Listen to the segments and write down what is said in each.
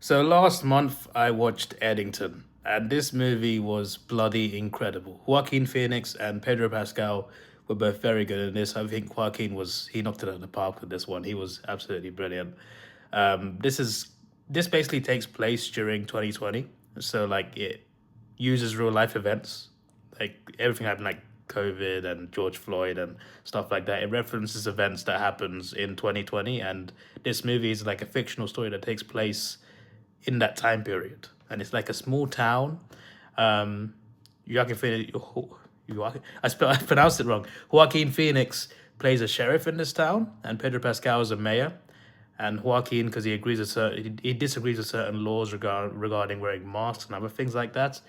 So last month I watched Eddington, and this movie was bloody incredible. Joaquin Phoenix and Pedro Pascal were both very good in this. I think he knocked it out of the park with this one. He was absolutely brilliant. This basically takes place during 2020, so like it uses real life events, like everything happened, like COVID and George Floyd and stuff like that. It references events that happens in 2020, and this movie is like a fictional story that takes place in that time period, and it's like a small town. Um, Joaquin Phoenix, I pronounced it wrong. Joaquin Phoenix plays a sheriff in this town, and Pedro Pascal is a mayor. And Joaquin, because he disagrees with certain laws regarding wearing masks and other things like that,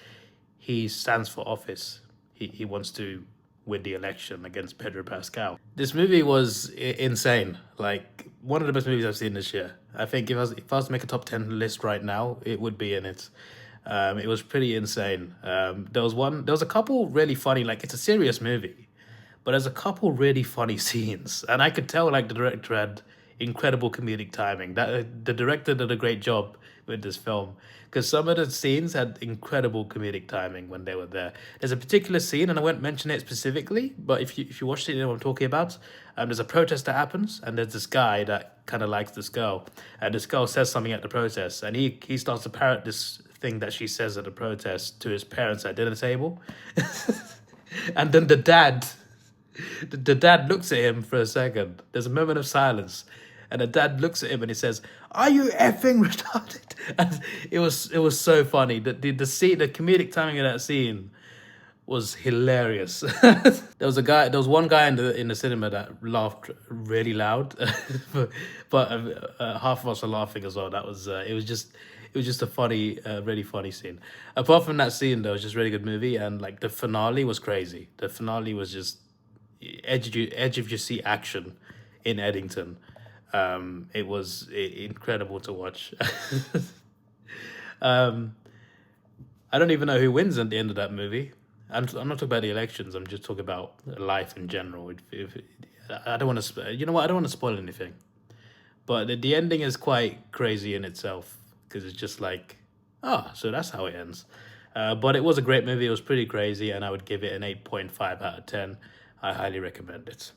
he stands for office. He wants to win the election against Pedro Pascal. This movie was insane. Like one of the best movies I've seen this year. I think if I was to make a top 10 list right now, it would be in it. It was pretty insane. There was a couple really funny. Like it's a serious movie, but there's a couple really funny scenes, and I could tell like the director had incredible comedic timing. That the director did a great job with this film because some of the scenes had incredible comedic timing when they were there. There's a particular scene, and I won't mention it specifically, but if you watch it, you know what I'm talking about. There's a protest that happens, and there's this guy that kind of likes this girl, and this girl says something at the protest, and he starts to parrot this thing that she says at the protest to his parents at dinner table, and then the dad looks at him for a second. There's a moment of silence, and the dad looks at him and he says, "Are you effing retarded?" And it was so funny. The scene, the comedic timing of that scene was hilarious. There was one guy in the cinema that laughed really loud, but half of us were laughing as well. It was just a funny, really funny scene. Apart from that scene, though, it was just a really good movie, and like the finale was crazy. The finale was just edge of your seat action in Eddington. It was incredible to watch. um, I don't even know who wins at the end of that movie. I'm not talking about the elections. I'm just talking about life in general. I don't want to, you know what? I don't want to spoil anything. But the ending is quite crazy in itself because it's just like, so that's how it ends. But it was a great movie. It was pretty crazy, and I would give it an 8.5 out of 10. I highly recommend it.